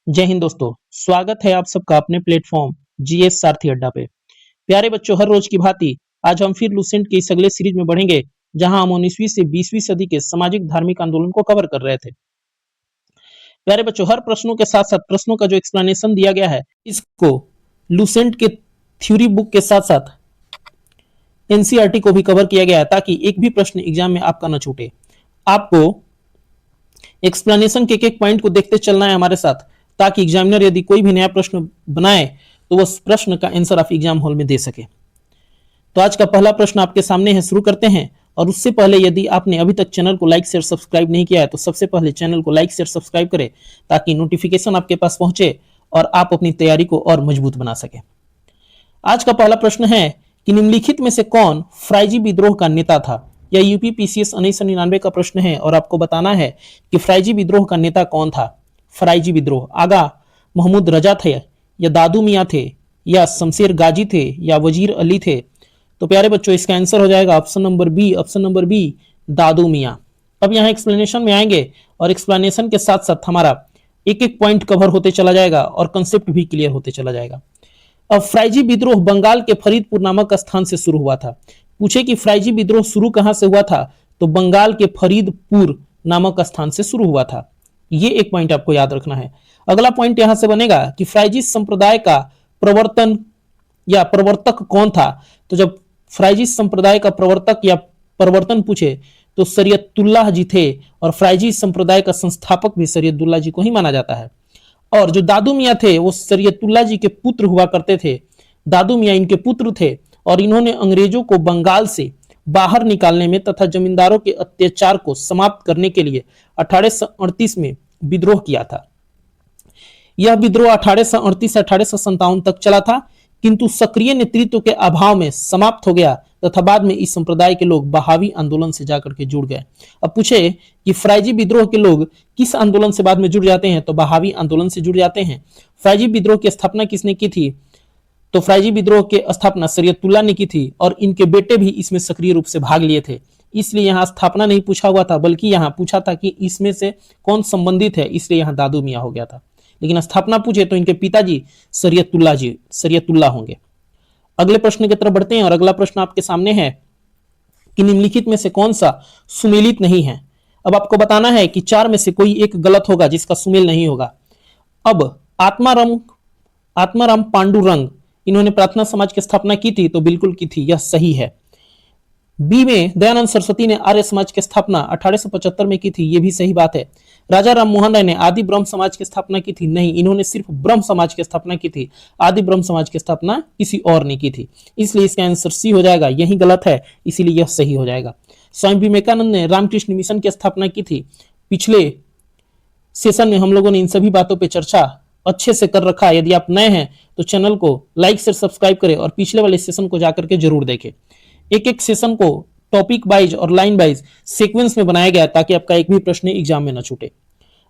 जय हिंद दोस्तों, स्वागत है आप सबका अपने प्लेटफॉर्म जीएस सारथी अड्डा पे। प्यारे बच्चों, हर रोज की भांति आज हम फिर लुसेंट के इस अगले सीरीज में बढ़ेंगे, जहां हम 19वीं से 20वीं सदी के सामाजिक धार्मिक आंदोलन को कवर कर रहे थे। प्यारे बच्चों, हर प्रश्नों के साथ साथ प्रश्नों का जो एक्सप्लेनेशन दिया गया है, इसको लुसेंट के थ्योरी बुक के साथ साथ एनसीईआरटी को भी कवर किया गया है, ताकि एक भी प्रश्न एग्जाम में आपका न छूटे। आपको एक्सप्लेनेशन के एक पॉइंट को देखते चलना है हमारे साथ, ताकि एग्जामिनर यदि कोई भी नया प्रश्न बनाए तो वह प्रश्न का आंसर आप एग्जाम हॉल में दे सके। तो आज का पहला प्रश्न आपके सामने है, शुरू करते हैं। और उससे पहले यदि आपने अभी तक चैनल को लाइक शेयर सब्सक्राइब नहीं किया है, तो सबसे पहले चैनल को लाइक शेयर सब्सक्राइब करें, ताकि नोटिफिकेशन आपके पास पहुंचे और आप अपनी तैयारी को और मजबूत बना सके। आज का पहला प्रश्न है कि निम्नलिखित में से कौन फ्राइजी विद्रोह का नेता था। यह यूपी पीसीएस 1999 का प्रश्न है और आपको बताना है कि फ्राइजी विद्रोह का नेता कौन था। फ्राइजी विद्रोह आगा महमूद रजा थे, या दादू मियाँ थे, या शमशेर गाजी थे, या वजीर अली थे। तो प्यारे बच्चों, इसका आंसर हो जाएगा ऑप्शन नंबर बी, दादू मियाँ। अब यहाँ एक्सप्लेनेशन में आएंगे और एक्सप्लेनेशन के साथ साथ हमारा एक एक पॉइंट कवर होते चला जाएगा और कंसेप्ट भी क्लियर होते चला जाएगा। अब फ्राइजी विद्रोह बंगाल के फरीदपुर नामक स्थान से शुरू हुआ था। पूछे कि फ्राइजी विद्रोह शुरू कहां से हुआ था, तो बंगाल के फरीदपुर नामक स्थान से शुरू हुआ था। ये एक पॉइंट आपको याद रखना है। अगला पॉइंट यहां से बनेगा कि फ्राइजी संप्रदाय का प्रवर्तन या प्रवर्तक कौन था। तो जब फ्राइजी संप्रदाय का प्रवर्तक या प्रवर्तन पूछे तो शरीयतुल्लाह जी थे, और फ्राइजी संप्रदाय का संस्थापक भी शरीयतुल्लाह जी को ही माना जाता है। और जो दादू मियाँ थे वो शरीयतुल्लाह जी के पुत्र हुआ करते थे। दादू मियाँ इनके पुत्र थे और इन्होंने अंग्रेजों को बंगाल से बाहर निकालने में तथा जमींदारों के अत्याचार को समाप्त करने के लिए 1838 में विद्रोह किया था। यह विद्रोह 1838 से 1857 तक चला था, किंतु सक्रिय नेतृत्व के अभाव में समाप्त हो गया तथा बाद में इस संप्रदाय के लोग बहावी आंदोलन से जाकर के जुड़ गए। अब पूछे कि फ्राइजी विद्रोह के लोग किस आंदोलन से बाद में जुड़ जाते हैं, तो बहावी आंदोलन से जुड़ जाते हैं। फ्राइजी विद्रोह की स्थापना किसने की थी, तो फ्राइजी विद्रोह की स्थापना शरीयतुल्लाह ने की थी, और इनके बेटे भी इसमें सक्रिय रूप से भाग लिए थे। इसलिए यहाँ स्थापना नहीं पूछा हुआ था, बल्कि यहाँ पूछा था कि इसमें से कौन संबंधित है, इसलिए यहाँ दादू मियाँ हो गया था। लेकिन स्थापना पूछे तो इनके पिताजी शरीयतुल्लाह होंगे। अगले प्रश्न की तरफ बढ़ते हैं और अगला प्रश्न आपके सामने है कि निम्नलिखित में से कौन सा सुमेलित नहीं है। अब आपको बताना है कि चार में से कोई एक गलत होगा जिसका सुमेल नहीं होगा। अब आत्माराम पांडुरंग इन्होंने प्रार्थना समाज की स्थापना की थी, तो बिल्कुल की थी, यह सही है। बी में दयानंद सरस्वती ने आर्य समाज की स्थापना 1875 में की थी, यह भी सही बात है। राजा राम मोहन राय ने आदि ब्रह्म समाज की स्थापना की थी, नहीं, इन्होंने सिर्फ ब्रह्म समाज की स्थापना की थी, आदि ब्रह्म समाज की स्थापना किसी और ने की थी। इसलिए इसका आंसर सी हो जाएगा, यही गलत है, इसीलिए यह सही हो जाएगा। स्वामी विवेकानंद ने रामकृष्ण मिशन की स्थापना की थी। पिछले सेशन में हम लोगों ने इन सभी बातों पर चर्चा अच्छे से कर रखा है। यदि आप नए हैं तो चैनल को लाइक से सब्सक्राइब करें और पिछले वाले सेशन को जाकर के जरूर देखें। एक एक सेशन को टॉपिक वाइज और लाइन वाइज सीक्वेंस में बनाया गया ताकि आपका एक भी प्रश्न एग्जाम में न छूटे।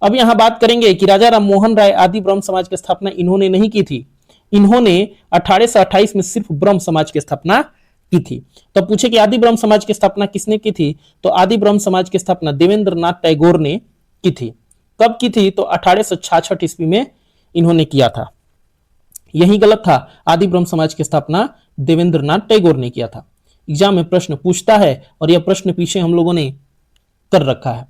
अब यहां बात करेंगे कि राजा राम मोहन राय आदि ब्रह्म समाज की स्थापना इन्होंने नहीं की थी, इन्होंने 1828 में सिर्फ ब्रह्म समाज की स्थापना की थी। तो पूछे कि आदि ब्रह्म समाज की स्थापना किसने की थी, तो आदि ब्रह्म समाज की स्थापना देवेंद्र नाथ टैगोर ने की थी। कब की थी, तो 1866 ईस्वी में इन्होंने किया था। यही गलत था, आदि ब्रह्म समाज की स्थापना देवेंद्र नाथ टैगोर ने किया था। एग्जाम में प्रश्न पूछता है और यह प्रश्न पीछे हम लोगों ने कर रखा है।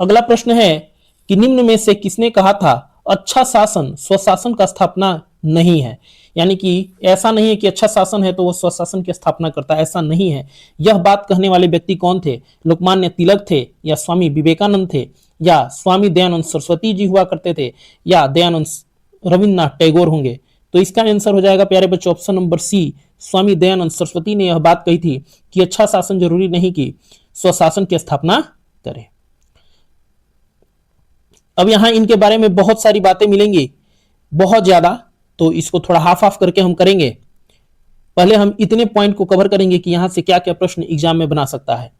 अगला प्रश्न है कि निम्न में से किसने कहा था अच्छा शासन स्वशासन का स्थापना नहीं है। यानी कि ऐसा नहीं है कि अच्छा शासन है तो वह स्वशासन की स्थापना करता है, ऐसा नहीं है। यह बात कहने वाले व्यक्ति कौन थे, लोकमान्य तिलक थे, या स्वामी विवेकानंद थे, या स्वामी दयानंद सरस्वती जी हुआ करते थे, या दयानंद रविन्द्रनाथ टैगोर होंगे। तो इसका आंसर हो जाएगा प्यारे बच्चों ऑप्शन नंबर सी, स्वामी दयानंद सरस्वती ने यह बात कही थी कि अच्छा शासन जरूरी नहीं कि स्वशासन की स्थापना करे। अब यहां इनके बारे में बहुत सारी बातें मिलेंगी, बहुत ज्यादा, तो इसको थोड़ा हाफ हाफ करके हम करेंगे। पहले हम इतने पॉइंट को कवर करेंगे कि यहां से क्या क्या प्रश्न एग्जाम में बना सकता है।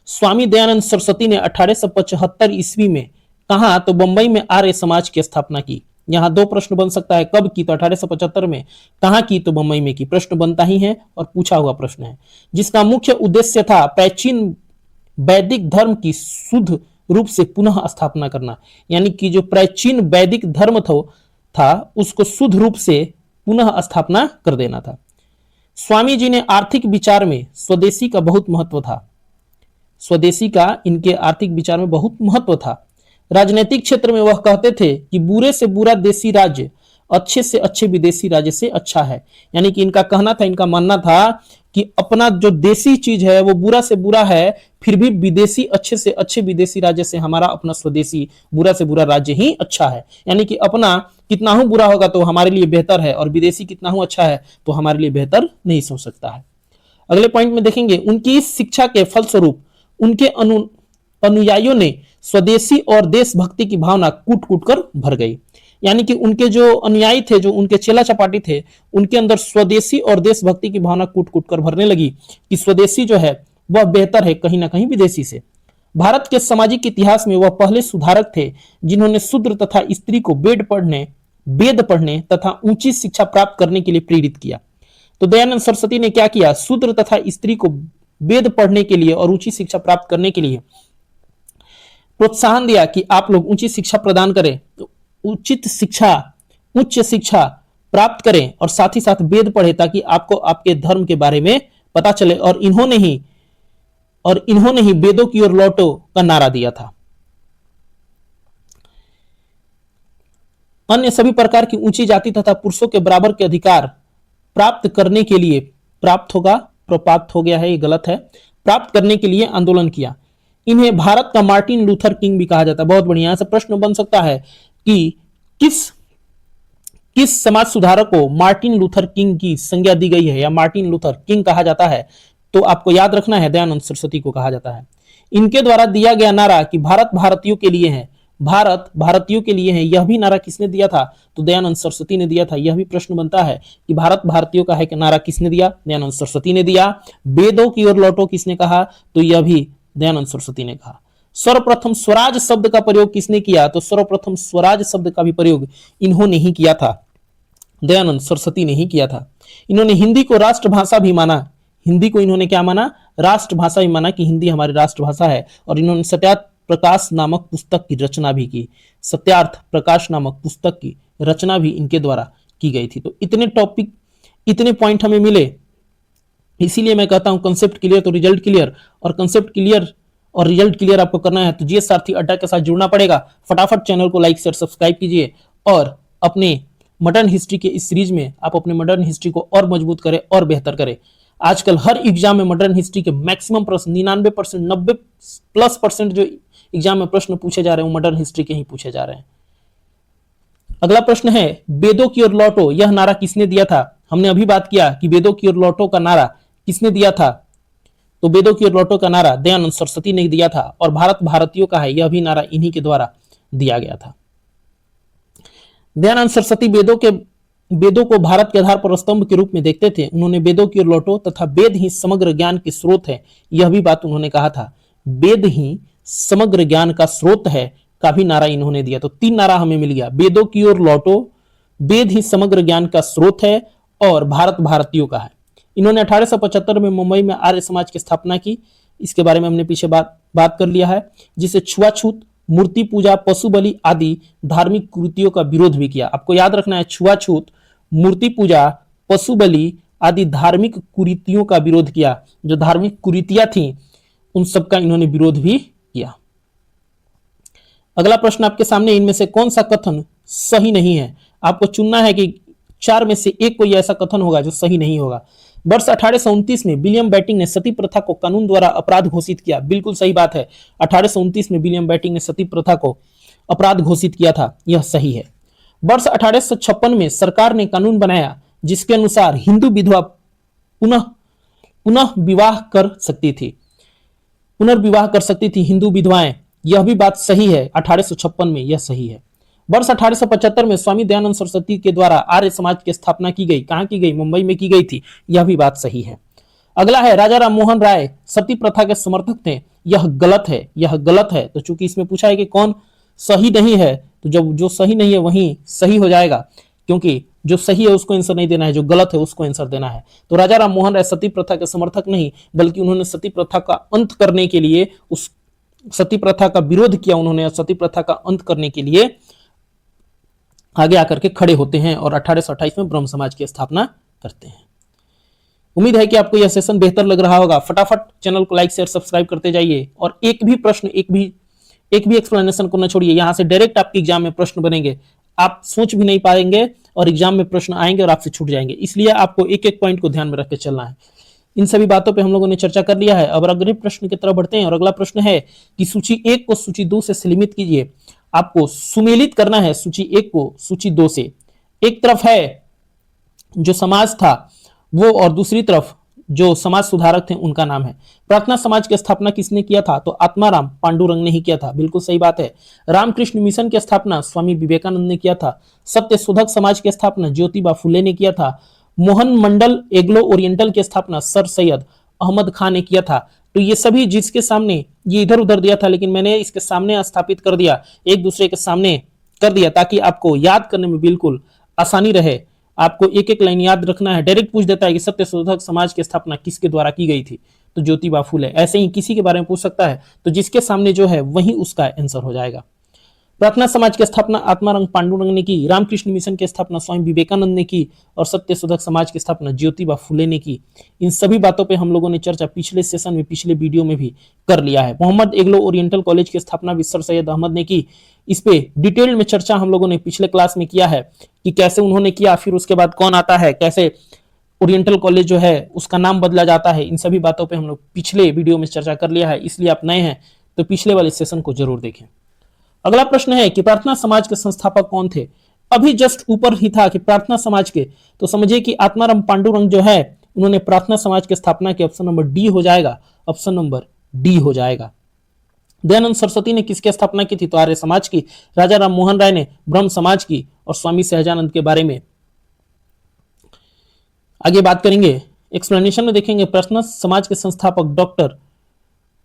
स्वामी दयानंद सरस्वती ने 1875 ईस्वी में कहा, तो बंबई में आर्य समाज की स्थापना की। यहाँ दो प्रश्न बन सकता है, कब की, तो 1875 में, कहां की, तो बंबई में की। प्रश्न बनता ही है और पूछा हुआ प्रश्न है, जिसका मुख्य उद्देश्य था प्राचीन वैदिक धर्म की शुद्ध रूप से पुनः स्थापना करना। यानी कि जो प्राचीन वैदिक धर्म था था उसको शुद्ध रूप से पुनः स्थापना कर देना था। स्वामी जी ने आर्थिक विचार में स्वदेशी का बहुत महत्व था। स्वदेशी का इनके आर्थिक विचार में बहुत महत्व था। राजनीतिक क्षेत्र में वह कहते थे कि बुरे से बुरा देसी राज्य अच्छे से अच्छे विदेशी राज्य से अच्छा है। यानी कि इनका कहना था, इनका मानना था कि अपना जो देसी चीज है वो बुरा से बुरा है, फिर भी विदेशी अच्छे से अच्छे विदेशी राज्य से हमारा अपना स्वदेशी बुरा से बुरा राज्य ही अच्छा है। यानी कि अपना कितना ही बुरा होगा तो हमारे लिए बेहतर है, और विदेशी कितना ही अच्छा है तो हमारे लिए बेहतर नहीं सोच सकता है। अगले पॉइंट में देखेंगे, उनकी इस शिक्षा के फलस्वरूप उनके अनुयायियों ने स्वदेशी और देशभक्ति की भावना कूट कूट कर भर गई। यानी कि उनके जो अनुयायी थे, जो उनके चेला चपाटी थे, उनके अंदर स्वदेशी और देशभक्ति की भावना कूट कूट कर भरने लगी कि स्वदेशी जो है वह बेहतर है कहीं ना कहीं विदेशी से। भारत के सामाजिक इतिहास में वह पहले सुधारक थे जिन्होंने शूद्र तथा स्त्री को वेद पढ़ने तथा ऊंची शिक्षा प्राप्त करने के लिए प्रेरित किया। तो दयानंद सरस्वती ने क्या किया? शूद्र तथा स्त्री को वेद पढ़ने के लिए और ऊंची शिक्षा प्राप्त करने के लिए प्रोत्साहन दिया कि आप लोग ऊंची शिक्षा प्रदान करें, तो उच्च शिक्षा प्राप्त करें और साथ ही साथ वेद पढ़े, ताकि आपको आपके धर्म के बारे में पता चले। और इन्होंने ही वेदों की ओर लौटो का नारा दिया था। अन्य सभी प्रकार की ऊंची जाति तथा पुरुषों के बराबर के अधिकार प्राप्त करने के लिए प्राप्त हो गया है, ये गलत है, प्राप्त करने के लिए आंदोलन किया। इन्हें भारत का मार्टिन लूथर किंग भी कहा जाता है। बहुत बढ़िया। से प्रश्न बन सकता है कि किस समाज सुधारक को मार्टिन लूथर किंग की संज्ञा दी गई है या मार्टिन लूथर किंग कहा जाता है? तो आपको याद रखना है, दयानंद सरस्वती को कहा जाता है। इनके द्वारा दिया गया नारा कि भारत भारतीयों के लिए है, भारत भारतीयों के लिए है, यह भी नारा किसने दिया था? तो दयानंद सरस्वती ने दिया था। यह भी प्रश्न बनता है कि भारत भारतीयों का है कि नारा किसने दिया? दयानंद सरस्वती ने दिया। वेदों की ओर लौटो किसने कहा? तो यह भी दयानंद सरस्वती ने कहा। सर्वप्रथम स्वराज शब्द का प्रयोग किसने किया? तो सर्वप्रथम स्वराज शब्द का भी प्रयोग इन्होंने ही किया था, दयानंद सरस्वती ने ही किया था। इन्होंने हिंदी को राष्ट्रभाषा भी माना। हिंदी को इन्होंने क्या माना? राष्ट्रभाषा भी माना कि हिंदी हमारी राष्ट्रभाषा है। और इन्होंने सत्यार्थ प्रकाश नामक पुस्तक की रचना भी की। सत्यार्थ प्रकाश नामक पुस्तक की रचना भी इनके द्वारा की गई थी। तो इतने पॉइंट हमें मिले, इसीलिए मैं कहता हूं कंसेप्ट क्लियर तो रिजल्ट क्लियर, और कंसेप्ट क्लियर और रिजल्ट क्लियर आपको करना है तो जीएस सारथी अड्डा के साथ जुड़ना पड़ेगा। फटाफट चैनल को लाइक शेयर सब्सक्राइब कीजिए और अपने मॉडर्न हिस्ट्री के इस सीरीज में आप अपने मॉडर्न हिस्ट्री को और मजबूत करें और बेहतर करें। आजकल हर एग्जाम में मॉडर्न हिस्ट्री के मैक्सिमम प्रश्न 99%, 90+% जो एग्जाम में प्रश्न पूछे जा रहे हैं वो मॉडर्न हिस्ट्री के ही पूछे जा रहे हैं। अगला प्रश्न है, वेदों की ओर लौटो यह नारा किसने दिया था? हमने अभी बात किया कि वेदों की ओर लौटो का नारा किसने दिया था? तो वेदों की ओर लौटो का नारा दयानंद सरस्वती ने दिया था। और भारत भारतीयों का है, यह भी नारा इन्हीं के द्वारा दिया गया था। दयानंद सरस्वती वेदों को भारत के आधार पर स्तंभ के रूप में देखते थे। उन्होंने वेदों की ओर लौटो तथा वेद ही समग्र ज्ञान के स्रोत है, यह भी बात उन्होंने कहा था। वेद ही समग्र ज्ञान का स्रोत है का भी नारा इन्होंने दिया। तो 3 नारा हमें मिल गया, वेदों की ओर लौटो, वेद ही समग्र ज्ञान का स्रोत है और भारत भारतीयों का है। इन्होंने 1875 में मुंबई में आर्य समाज की स्थापना की। इसके बारे में हमने पीछे बात कर लिया है, जिसे छुआछूत, मूर्ति पूजा, पशु बलि आदि धार्मिक कुरीतियों का विरोध भी किया। आपको याद रखना है, छुआछूत, मूर्ति पूजा, पशु बलि आदि धार्मिक कुरीतियों का विरोध किया। जो धार्मिक कुरीतियां थी उन सबका इन्होंने विरोध भी किया। अगला प्रश्न आपके सामने, इनमें से कौन सा कथन सही नहीं है? आपको चुनना है कि 4 में से एक कोई ऐसा कथन होगा जो सही नहीं होगा। वर्ष 1829 में विलियम बेटिंग ने सती प्रथा को कानून द्वारा अपराध घोषित किया। बिल्कुल सही बात है, 1829 में विलियम बेटिंग ने सती प्रथा को अपराध घोषित किया था, यह सही है। वर्ष 1856 में सरकार ने कानून बनाया जिसके अनुसार हिंदू विधवा पुनः विवाह कर सकती थी, पुनर्विवाह कर सकती थी हिंदू विधवाएं, यह भी बात सही है। 1856 में यह सही है। वर्ष 1875 में स्वामी दयानंद सरस्वती के द्वारा आर्य समाज की स्थापना की गई। कहां की गई? मुंबई में की गई थी, यह भी बात सही है। अगला है, राजा राम मोहन राय सती प्रथा के समर्थक थे, यह गलत है, यह गलत है। तो चूंकि इसमें पूछा है कि कौन सही नहीं है, तो जब जो सही नहीं है वही सही हो जाएगा, क्योंकि जो सही है उसको आंसर नहीं देना है, जो गलत है उसको आंसर देना है। तो राजा राम मोहन राय सती प्रथा के समर्थक नहीं, बल्कि उन्होंने सती प्रथा का अंत करने के लिए, उस सती प्रथा का विरोध किया उन्होंने, सती प्रथा का अंत करने के लिए आगे आकर के खड़े होते हैं और 1828 में ब्रह्म समाज की स्थापना करते हैं। उम्मीद है कि आपको यह सेशन बेहतर लग रहा होगा। फटाफट चैनल को लाइक शेयर सब्सक्राइब करते जाइए और एक भी प्रश्न एक भी एक्सप्लेनेशन को न छोड़िए। यहां से डायरेक्ट आपके एग्जाम में प्रश्न बनेंगे, आप सोच भी नहीं पाएंगे और एग्जाम में प्रश्न आएंगे और आपसे छूट जाएंगे। इसलिए आपको एक एक पॉइंट को ध्यान में रख के चलना है। इन सभी बातों पे हम लोगों ने चर्चा कर लिया है। अब अगले प्रश्न की तरफ बढ़ते हैं और अगला प्रश्न है कि सूची 1 को सूची 2 से सीमित कीजिए। आपको सुमेलित करना है सूची 1 को सूची 2 से। एक तरफ है जो समाज था वो और दूसरी तरफ जो समाज सुधारक थे उनका नाम है। प्रार्थना समाज की स्थापना किसने किया था? तो आत्माराम पांडुरंग ने ही किया था। बिल्कुल सही बात है। रामकृष्ण मिशन की स्थापना स्वामी विवेकानंद ने किया था। सत्य शोधक समाज की स्थापना ज्योतिबा फुले ने किया था। मोहन मंडल एग्लो ओरिएंटल की स्थापना सर सैयद अहमद खान ने किया था। तो ये सभी जिसके सामने ये इधर उधर दिया था लेकिन मैंने इसके सामने स्थापित कर दिया, एक दूसरे के सामने कर दिया ताकि आपको याद करने में बिल्कुल आसानी रहे। आपको एक एक लाइन याद रखना है। डायरेक्ट पूछ देता है कि सत्य शोधक समाज की स्थापना किसके द्वारा की गई थी, तो ज्योतिबा फुले। ऐसे ही किसी के बारे में पूछ सकता है तो जिसके सामने जो है वही उसका आंसर हो जाएगा। प्रार्थना समाज की स्थापना आत्माराम पांडुरंग ने की। रामकृष्ण मिशन की स्थापना स्वामी विवेकानंद ने की और सत्य शोधक समाज की स्थापना ज्योतिबा फुले ने की। इन सभी बातों पे हम लोगों ने चर्चा पिछले सेशन में पिछले वीडियो में भी कर लिया है। मोहम्मद एग्लो ओरिएंटल कॉलेज की स्थापना भी सर सैयद अहमद ने की। इस पे डिटेल में चर्चा हम लोगों ने पिछले क्लास में किया है कि कैसे उन्होंने किया, फिर उसके बाद कौन आता है, कैसे ओरिएंटल कॉलेज जो है उसका नाम बदला जाता है। इन सभी बातों पे हम लोग पिछले वीडियो में चर्चा कर लिया है। इसलिए आप नए हैं तो पिछले वाले सेशन को जरूर देखें। अगला प्रश्न है कि प्रार्थना समाज के संस्थापक कौन थे? अभी जस्ट ऊपर ही था कि प्रार्थना समाज के, तो समझिए कि आत्माराम पांडुरंग जो है उन्होंने प्रार्थना समाज की स्थापना की। ऑप्शन नंबर डी हो जाएगा, ऑप्शन नंबर डी हो जाएगा। दयानंद सरस्वती ने किसकी स्थापना की थी? तो आर्य समाज की। राजा राम मोहन राय ने ब्रह्म समाज की और स्वामी सहजानंद के बारे में आगे बात करेंगे। एक्सप्लेनेशन में देखेंगे प्रार्थना समाज के संस्थापक डॉक्टर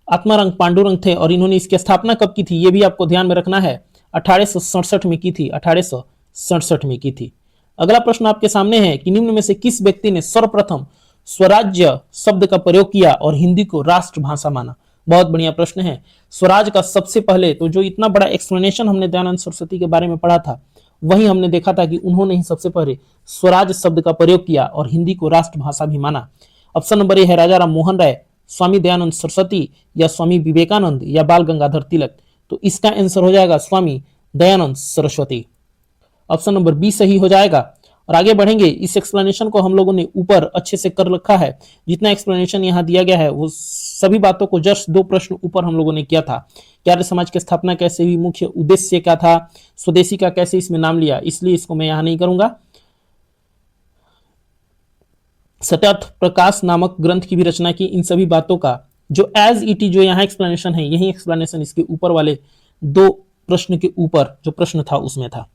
आत्माराम पांडुरंग थे और इन्होंने इसकी स्थापना कब की थी ये भी आपको ध्यान में रखना है। 1867 में की थी, 1867 में की थी। अगला प्रश्न आपके सामने है कि निम्न में से किस व्यक्ति ने सर्वप्रथम स्वराज्य शब्द का प्रयोग किया और हिंदी को राष्ट्रभाषा माना? बहुत बढ़िया प्रश्न है। स्वराज का सबसे पहले तो जो इतना बड़ा एक्सप्लेनेशन हमने दयानंद सरस्वती के बारे में पढ़ा था वही हमने देखा था कि उन्होंने ही सबसे पहले स्वराज शब्द का प्रयोग किया और हिंदी को राष्ट्रभाषा भी माना। ऑप्शन नंबर ए है राजा राम मोहन राय, स्वामी दयानंद सरस्वती या स्वामी विवेकानंद या बाल गंगाधर तिलक। तो इसका आंसर हो जाएगा Swami Dayanand Saraswati. Option number B सही हो जाएगा। और आगे बढ़ेंगे। इस एक्सप्लेनेशन को हम लोगों ने ऊपर अच्छे से कर रखा है। जितना एक्सप्लेनेशन यहाँ दिया गया है वो सभी बातों को जस्ट 2 प्रश्न ऊपर हम लोगों ने किया था। आर्य समाज की स्थापना कैसे हुई, मुख्य उद्देश्य क्या था, स्वदेशी का कैसे इसमें नाम लिया, इसलिए इसको मैं यहां नहीं करूंगा। सत्यार्थ प्रकाश नामक ग्रंथ की भी रचना की। इन सभी बातों का जो एज इट जो यहाँ एक्सप्लेनेशन है यही एक्सप्लेनेशन इसके ऊपर वाले 2 प्रश्न के ऊपर जो प्रश्न था उसमें था।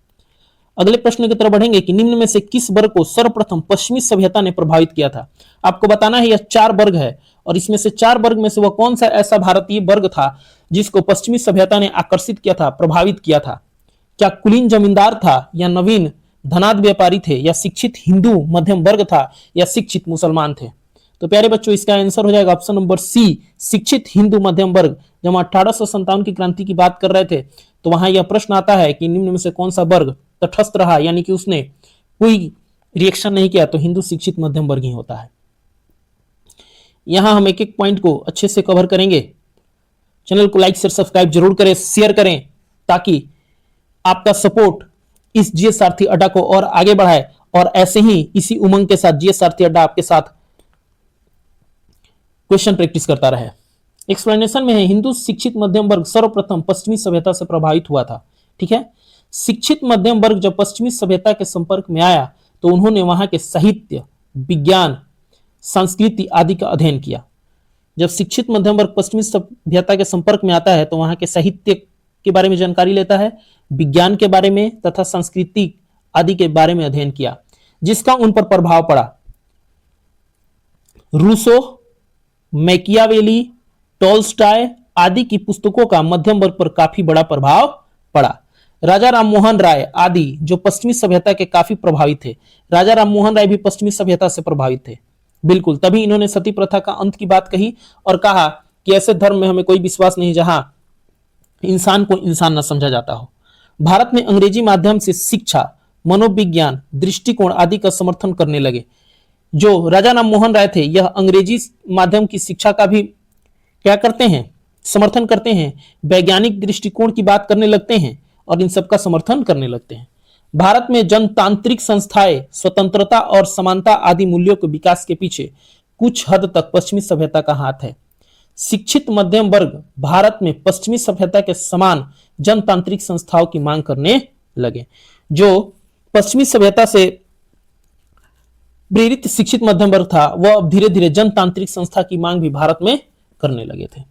अगले प्रश्न की तरफ बढ़ेंगे कि निम्न में से किस वर्ग को सर्वप्रथम पश्चिमी सभ्यता ने प्रभावित किया था? आपको बताना है यह 4 वर्ग है और इसमें से 4 वर्ग में से वह कौन सा ऐसा भारतीय वर्ग था जिसको पश्चिमी सभ्यता ने आकर्षित किया था, प्रभावित किया था? क्या कुलीन जमींदार था या नवीन धनाढ्य व्यापारी थे या शिक्षित हिंदू मध्यम वर्ग था या शिक्षित मुसलमान थे? तो प्यारे बच्चों इसका आंसर हो जाएगा ऑप्शन नंबर सी, शिक्षित हिंदू मध्यम वर्ग। जब 1857 की क्रांति की बात कर रहे थे तो वहां यह प्रश्न आता है कि निम्न में से कौन सा वर्ग तटस्थ रहा, यानी कि उसने कोई रिएक्शन नहीं किया, तो हिंदू शिक्षित मध्यम वर्ग ही होता है। यहां हम एक एक पॉइंट को अच्छे से कवर करेंगे। चैनल को लाइक शेयर सब्सक्राइब जरूर करें, शेयर करें ताकि आपका सपोर्ट इस जीएस सारथी अड्डा को और आगे बढ़ाए और ऐसे ही इसी उमंग के साथ जीएस सारथी अड्डा आपके साथ क्वेश्चन प्रैक्टिस करता रहे। एक्सप्लेनेशन में है हिंदू शिक्षित मध्यम वर्ग सर्वप्रथम पश्चिमी सभ्यता से प्रभावित हुआ था। ठीक है, शिक्षित मध्यम वर्ग जब पश्चिमी सभ्यता के संपर्क में आया तो उन्होंने वहां के साहित्य, विज्ञान, संस्कृति आदि का अध्ययन किया। जब शिक्षित मध्यम वर्ग पश्चिमी सभ्यता के संपर्क में आता है तो वहां के साहित्य के बारे में जानकारी लेता है, विज्ञान के बारे में तथा संस्कृति आदि के बारे में अध्ययन किया, जिसका उन पर प्रभाव पड़ा। रूसो, मैकियावेली, टॉल्स्टॉय आदि की पुस्तकों का मध्यम वर्ग पर काफी बड़ा प्रभाव पड़ा। राजा राम मोहन राय आदि जो पश्चिमी सभ्यता के काफी प्रभावित थे। राजा राम मोहन राय भी पश्चिमी सभ्यता से प्रभावित थे, बिल्कुल। तभी इन्होंने सती प्रथा का अंत की बात कही और कहा कि ऐसे धर्म में हमें कोई विश्वास नहीं जहां इंसान को इंसान न समझा जाता हो। भारत में अंग्रेजी माध्यम से शिक्षा मनोविज्ञान, दृष्टिकोण आदि का समर्थन करने लगे। जो राजा राम मोहन राय थे यह अंग्रेजी माध्यम की शिक्षा का भी क्या करते हैं, समर्थन करते हैं, वैज्ञानिक दृष्टिकोण की बात करने लगते हैं और इन सब का समर्थन करने लगते हैं। भारत में जनतांत्रिक संस्थाएं, स्वतंत्रता और समानता आदि मूल्यों के विकास के पीछे कुछ हद तक पश्चिमी सभ्यता का हाथ है। शिक्षित मध्यम वर्ग भारत में पश्चिमी सभ्यता के समान जनतांत्रिक संस्थाओं की मांग करने लगे। जो पश्चिमी सभ्यता से प्रेरित शिक्षित मध्यम वर्ग था वह अब धीरे धीरे जनतांत्रिक संस्था की मांग भी भारत में करने लगे थे।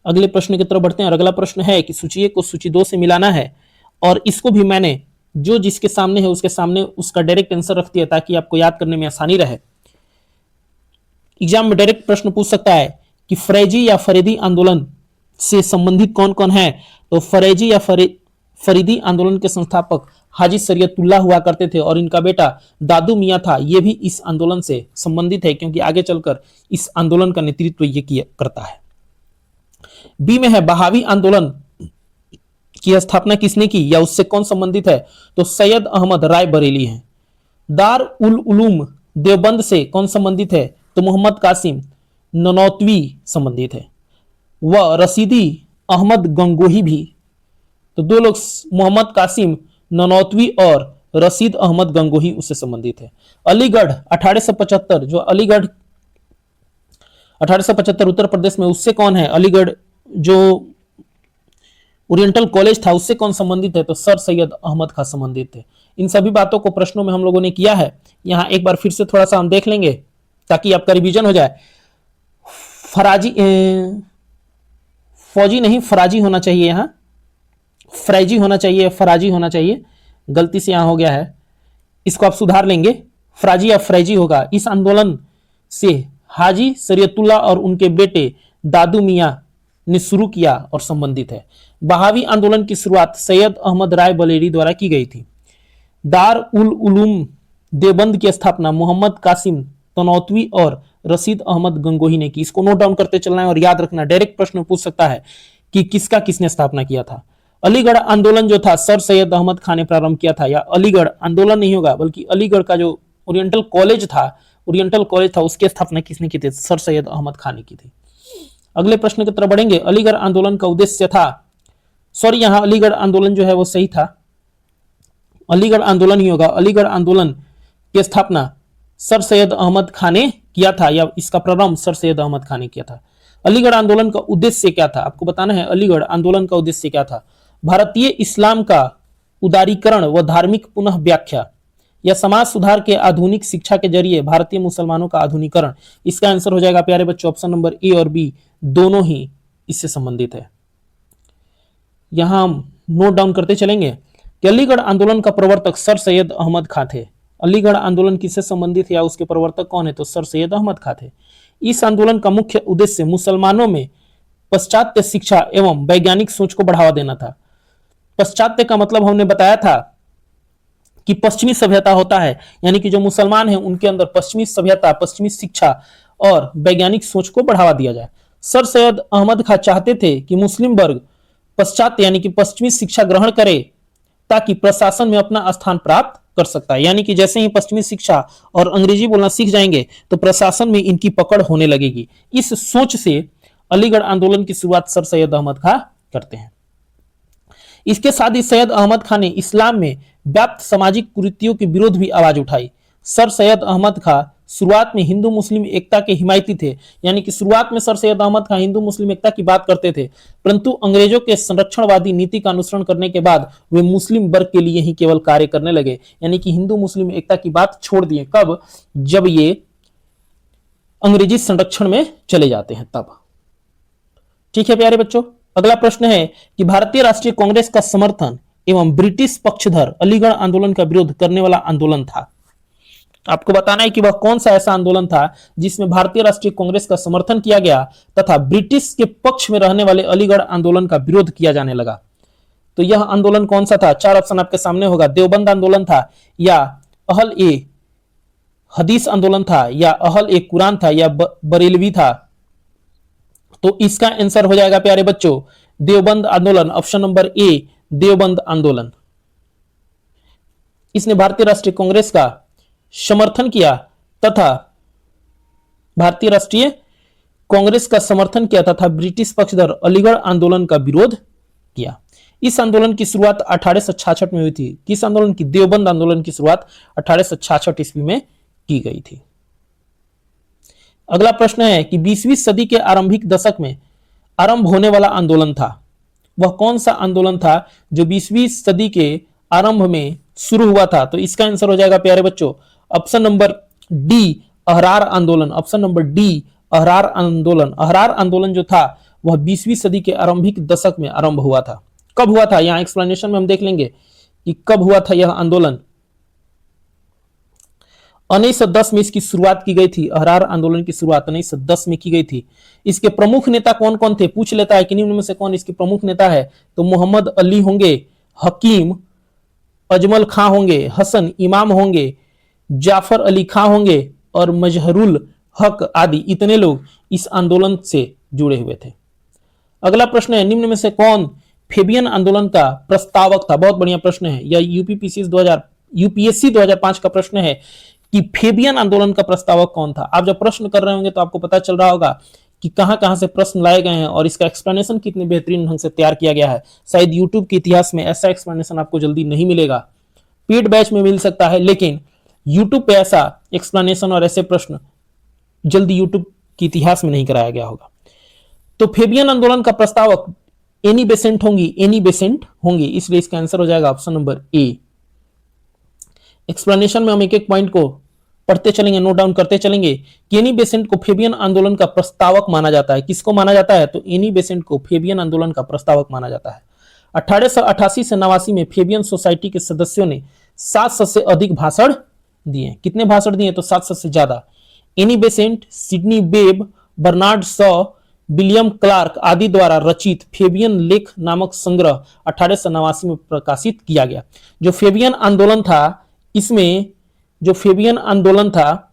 अगले प्रश्न की तरफ बढ़ते हैं। अगला प्रश्न है कि सूची 1 को सूची 2 से मिलाना है और इसको भी मैंने जो जिसके सामने है उसके सामने उसका डायरेक्ट आंसर रख दिया ताकि आपको याद करने में आसानी रहे। एग्जाम में डायरेक्ट प्रश्न पूछ सकता है कि फरेजी या फरीदी आंदोलन से संबंधित कौन कौन है। तो फरेजी या फरीदी आंदोलन के संस्थापक हाजी सरियतुल्लाह हुआ करते थे और इनका बेटा दादू मियां था। यह भी इस आंदोलन से संबंधित है क्योंकि आगे चलकर इस आंदोलन का नेतृत्व ये किया करता है। बी में है बहावी आंदोलन की स्थापना किसने की या उससे कौन संबंधित है। तो सैयद अहमद राय बरेली हैं। दार उल उलूम देवबंद से कौन संबंधित है। तो मोहम्मद कासिम ननौतवी संबंधित है। वह रशीदी अहमद गंगोही भी। तो दो लोग मोहम्मद कासिम ननौतवी और रशीद अहमद गंगोही उससे संबंधित है। अलीगढ़ 1875 जो अलीगढ़ 1875 उत्तर प्रदेश में उससे कौन है। अलीगढ़ जो ओरिएंटल कॉलेज था उससे कौन संबंधित है। तो सर सैयद अहमद खान संबंधित थे। इन सभी बातों को प्रश्नों में हम लोगों ने किया है। यहां एक बार फिर से थोड़ा सा हम देख लेंगे ताकि आपका रिवीजन हो जाए। फराजी फौजी नहीं फराजी होना चाहिए, यहां फ्रैजी होना चाहिए, फराजी होना चाहिए, गलती से यहां हो गया है, इसको आप सुधार लेंगे, फराजी या फ्रैजी होगा। इस आंदोलन से हाजी सरियतुल्लाह और उनके बेटे दादू मियां ने शुरू किया और संबंधित है। बहावी आंदोलन की शुरुआत सैयद अहमद राय बरेली द्वारा की गई थी। दार उल उलूम देवबंद की स्थापना मोहम्मद कासिम तनौतवी और रशीद अहमद गंगोही ने की। इसको नोट डाउन करते चलना है और याद रखना, डायरेक्ट प्रश्न पूछ सकता है कि किसका किसने स्थापना किया था। अलीगढ़ आंदोलन जो था सर सैयद अहमद खान ने प्रारंभ किया था, या अलीगढ़ आंदोलन नहीं होगा बल्कि अलीगढ़ का जो ओरिएंटल कॉलेज था उसकी स्थापना किसने की थी। सर सैयद अहमद खान ने की थी। अगले प्रश्न की तरफ बढ़ेंगे। अलीगढ़ आंदोलन का उद्देश्य था, सॉरी यहां अलीगढ़ आंदोलन जो है वो सही था, अलीगढ़ आंदोलन ही होगा। अलीगढ़ आंदोलन की स्थापना सर सैयद अहमद खान ने किया था या इसका प्रारंभ सर सैयद अहमद खान ने किया था। अलीगढ़ आंदोलन का उद्देश्य क्या था आपको बताना है। अलीगढ़ आंदोलन का उद्देश्य क्या था। भारतीय इस्लाम का उदारीकरण व धार्मिक पुनः व्याख्या या समाज सुधार के आधुनिक शिक्षा के जरिए भारतीय मुसलमानों का आधुनिकरण। इसका आंसर हो जाएगा प्यारे बच्चों ऑप्शन नंबर ए और बी दोनों ही इससे संबंधित है। यहां हम नोट डाउन करते चलेंगे कि अलीगढ़ आंदोलन का प्रवर्तक सर सैयद अहमद खान थे। अलीगढ़ आंदोलन किससे संबंधित है या उसके प्रवर्तक कौन है। तो सर सैयद अहमद खान थे। इस आंदोलन का मुख्य उद्देश्य मुसलमानों में पाश्चात्य शिक्षा एवं वैज्ञानिक सोच को बढ़ावा देना था। पाश्चात्य का मतलब हमने बताया था कि पश्चिमी सभ्यता होता है, यानी कि जो मुसलमान हैं उनके अंदर पश्चिमी सभ्यता, पश्चिमी शिक्षा और वैज्ञानिक सोच को बढ़ावा दिया जाए। सर सैयद अहमद खान चाहते थे कि मुस्लिम वर्ग पाश्चात्य यानी कि पश्चिमी शिक्षा ग्रहण करे ताकि प्रशासन में अपना स्थान प्राप्त कर सकता है। यानी कि जैसे ही पश्चिमी शिक्षा और अंग्रेजी बोलना सीख जाएंगे तो प्रशासन में इनकी पकड़ होने लगेगी। इस सोच से अलीगढ़ आंदोलन की शुरुआत सर सैयद अहमद खान करते हैं। इसके साथ ही सैयद अहमद खान ने इस्लाम में व्याप्त सामाजिक कुरीतियों के विरोध भी आवाज उठाई। सर सैयद अहमद खान शुरुआत में हिंदू मुस्लिम एकता के हिमायती थे, यानी कि शुरुआत में सर सैयद अहमद खान हिंदू मुस्लिम एकता की बात करते थे, परंतु अंग्रेजों के संरक्षणवादी नीति का अनुसरण करने के बाद वे मुस्लिम वर्ग के लिए ही केवल कार्य करने लगे। यानी कि हिंदू मुस्लिम एकता की बात छोड़ दिए। कब? जब ये अंग्रेजी संरक्षण में चले जाते हैं तब। ठीक है प्यारे बच्चों, अगला प्रश्न है कि भारतीय राष्ट्रीय कांग्रेस का समर्थन एवं ब्रिटिश पक्षधर अलीगढ़ आंदोलन का विरोध करने वाला आंदोलन था। आपको बताना है कि वह कौन सा ऐसा आंदोलन था जिसमें भारतीय राष्ट्रीय कांग्रेस का समर्थन किया गया तथा ब्रिटिश के पक्ष में रहने वाले अलीगढ़ आंदोलन का विरोध किया जाने लगा। तो यह आंदोलन कौन सा था। 4 ऑप्शन आपके सामने होगा। देवबंद आंदोलन था, या अहल ए हदीस आंदोलन था, या अहल ए कुरान था, या बरेलवी था। तो इसका आंसर हो जाएगा प्यारे बच्चों देवबंद आंदोलन। ऑप्शन नंबर ए देवबंद आंदोलन। इसने भारतीय राष्ट्रीय कांग्रेस का समर्थन किया तथा भारतीय राष्ट्रीय कांग्रेस का समर्थन किया तथा ब्रिटिश पक्षधर अलीगढ़ आंदोलन का विरोध किया। इस आंदोलन की शुरुआत 1866 में हुई थी। किस आंदोलन की? देवबंद आंदोलन की शुरुआत 1866 ईस्वी में की गई थी। अगला प्रश्न है कि 20वीं सदी के आरंभिक दशक में आरंभ होने वाला आंदोलन था, वह कौन सा आंदोलन था जो 20वीं सदी के आरंभ में शुरू हुआ था? तो इसका आंसर हो जाएगा प्यारे बच्चों ऑप्शन नंबर डी, अहरार आंदोलन। ऑप्शन नंबर डी, अहरार आंदोलन। अहरार आंदोलन जो था वह 20वीं सदी के आरंभिक दशक में आरंभ हुआ था। कब हुआ था? यहां एक्सप्लेनेशन में हम देख लेंगे कि कब हुआ था यह आंदोलन। 1910 में इसकी शुरुआत की गई थी। अहरार आंदोलन की शुरुआत 1910 में की गई थी। इसके प्रमुख नेता कौन कौन थे? पूछ लेता है कि निम्न में से कौन इसके प्रमुख नेता है? तो मोहम्मद अली होंगे, हकीम अजमल खां होंगे, हसन इमाम होंगे, जाफर अली खां होंगे और मजहरुल हक आदि इतने लोग इस आंदोलन से जुड़े हुए थे। अगला प्रश्न है निम्न में से कौन फेबियन आंदोलन का प्रस्तावक था? बहुत बढ़िया प्रश्न है। यह यूपीएससी 2005 का प्रश्न है कि फेबियन आंदोलन का प्रस्तावक कौन था। आप जब प्रश्न कर रहे होंगे तो आपको पता चल रहा होगा कि कहां कहां से प्रश्न लाए गए हैं और इसका एक्सप्लेनेशन कितने बेहतरीन ढंग से तैयार किया गया है। शायद यूट्यूब के इतिहास में ऐसा एक्सप्लेनेशन आपको जल्दी नहीं मिलेगा। पेड बैच में मिल सकता है लेकिन यूट्यूब पे ऐसा एक्सप्लेनेशन और ऐसे प्रश्न जल्दी यूट्यूब के इतिहास में नहीं कराया गया होगा। तो फेबियन आंदोलन का प्रस्तावक एनी बेसेंट होंगी, इसलिए इसका आंसर हो जाएगा ऑप्शन नंबर ए। एक्सप्लेनेशन में हम एक एक पॉइंट को पढ़ते चलेंगे, नोट डाउन करते चलेंगे कि एनी बेसेंट को फेबियन आंदोलन का प्रस्तावक माना जाता है। किसको माना जाता है? तो एनी बेसेंट को फेबियन आंदोलन का प्रस्तावक माना जाता है। 1888 से 89 में फेबियन सोसाइटी के सदस्यों ने 700 से अधिक भाषण दिए। कितने भाषण दिए? तो 700 से ज्यादा। Annie Besant, Sidney Webb, Bernard Shaw, William Clark आदि द्वारा रचित फेबियन लेख नामक संग्रह 1889 में प्रकाशित किया गया। जो फेबियन आंदोलन था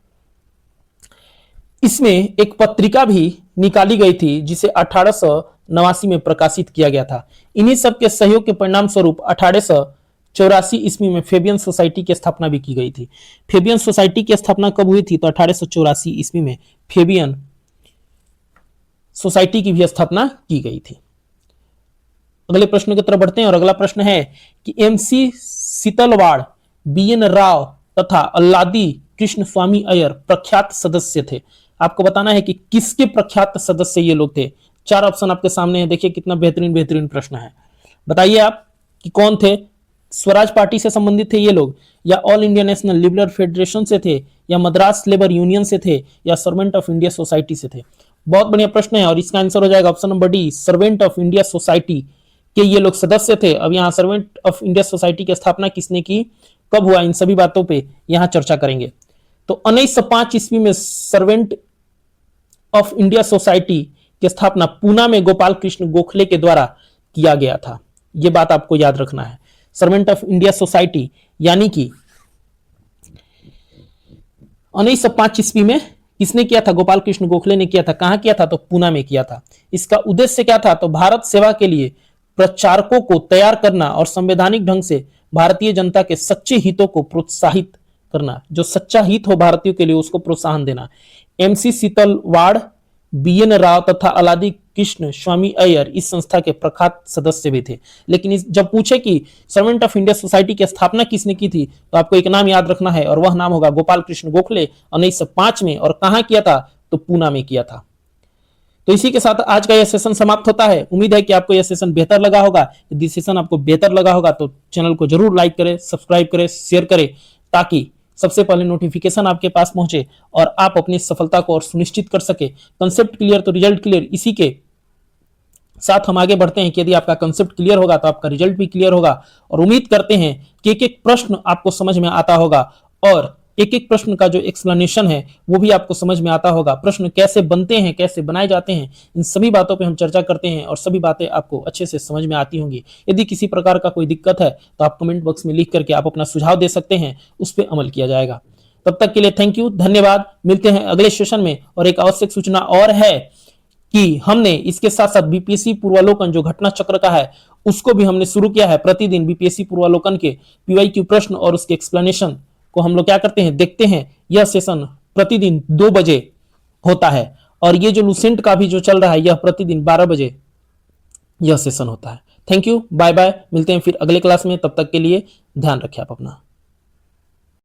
इसमें एक पत्रिका भी निकाली गई थी जिसे 1889 में प्रकाशित किया गया था। इन्हीं सब के सहयोग के परिणाम स्वरूप 1884 ईस्वी में फेबियन सोसाइटी की स्थापना भी की गई थी। फेबियन सोसाइटी की स्थापना कब हुई थी? तो 1884 ईस्वी में फेबियन सोसाइटी की भी स्थापना की गई थी। अगले प्रश्न की तरफ बढ़ते हैं और अगला प्रश्न है कि एमसी सीतलवाड़, बीएन राव तथा अल्लादी कृष्ण स्वामी अय्यर प्रख्यात सदस्य थे। आपको बताना है कि किसके प्रख्यात सदस्य ये लोग थे। 4 ऑप्शन आपके सामने है, देखिए कितना बेहतरीन प्रश्न है। बताइए आप कि कौन थे? स्वराज पार्टी से संबंधित थे ये लोग, या all India national liberal federation से थे, या मद्रास लेबर यूनियन से थे, या सर्वेंट ऑफ इंडिया सोसाइटी से थे। बहुत बढ़िया प्रश्न है और इसका आंसर हो जाएगा option number D, servant of India society के ये लोग सदस्य थे। अब यहाँ सर्वेंट ऑफ इंडिया सोसाइटी की स्थापना किसने की, कब हुआ, इन सभी बातों पे यहाँ चर्चा करेंगे। तो 1905 ईस्वी में सर्वेंट ऑफ इंडिया सोसाइटी की स्थापना पूना में गोपाल कृष्ण गोखले के द्वारा किया गया था। यह बात आपको याद रखना है। सर्वेंट ऑफ इंडिया सोसाइटी यानी कि 1905 ईस्वी में किसने किया था? गोपाल कृष्ण गोखले ने किया था। कहां किया था? तो पूना में किया था। इसका उद्देश्य क्या था? तो भारत सेवा के लिए प्रचारकों को तैयार करना और संवैधानिक ढंग से भारतीय जनता के सच्चे हितों को प्रोत्साहित करना। जो सच्चा हित हो भारतीयों के लिए उसको प्रोत्साहन देना। एमसी सीतलवाड़, बीएन राव तथा अलादी कृष्ण स्वामी अय्यर इस संस्था के प्रख्यात सदस्य भी थे। लेकिन जब पूछे कि सर्वेंट ऑफ इंडिया सोसाइटी की स्थापना किसने की थी तो आपको एक नाम याद रखना है और वह नाम होगा गोपाल कृष्ण गोखले। 1905 में। और कहां किया था? तो पूना में किया था। तो इसी के साथ आज का यह सेशन समाप्त होता है। उम्मीद है कि आपको यह सेशन बेहतर लगा होगा। यदि सेशन आपको बेहतर लगा होगा तो चैनल को जरूर लाइक करें, सब्सक्राइब करें, शेयर करें ताकि सबसे पहले नोटिफिकेशन आपके पास पहुंचे और आप अपनी सफलता को और सुनिश्चित कर सके। कंसेप्ट क्लियर तो रिजल्ट क्लियर, इसी के साथ हम आगे बढ़ते हैं कि यदि आपका कंसेप्ट क्लियर होगा तो आपका रिजल्ट भी क्लियर होगा। और उम्मीद करते हैं कि एक एक प्रश्न आपको समझ में आता होगा और एक एक प्रश्न का जो एक्सप्लेनेशन है वो भी आपको समझ में आता होगा। प्रश्न कैसे बनते हैं, कैसे बनाए जाते हैं, इन सभी बातों पे हम चर्चा करते हैं और सभी बातें आपको अच्छे से समझ में आती होंगी। यदि किसी प्रकार का कोई दिक्कत है तो आप कमेंट बॉक्स में लिख करके आप अपना सुझाव दे सकते हैं, उस पर अमल किया जाएगा। तब तक के लिए थैंक यू, धन्यवाद। मिलते हैं अगले सेशन में। और एक आवश्यक सूचना और है कि हमने इसके साथ साथ बीपीएससी पूर्वावलोकन जो घटना चक्र का है उसको भी हमने शुरू किया है। प्रतिदिन बीपीएससी पूर्वावलोकन के पीवाईक्यू प्रश्न और उसके एक्सप्लेनेशन को हम लोग क्या करते हैं, देखते हैं। यह सेशन प्रतिदिन 2 बजे होता है और ये जो लूसेंट का भी जो चल रहा है यह प्रतिदिन 12 बजे यह सेशन होता है। थैंक यू, बाय बाय, मिलते हैं फिर अगले क्लास में। तब तक के लिए ध्यान रखें आप अपना।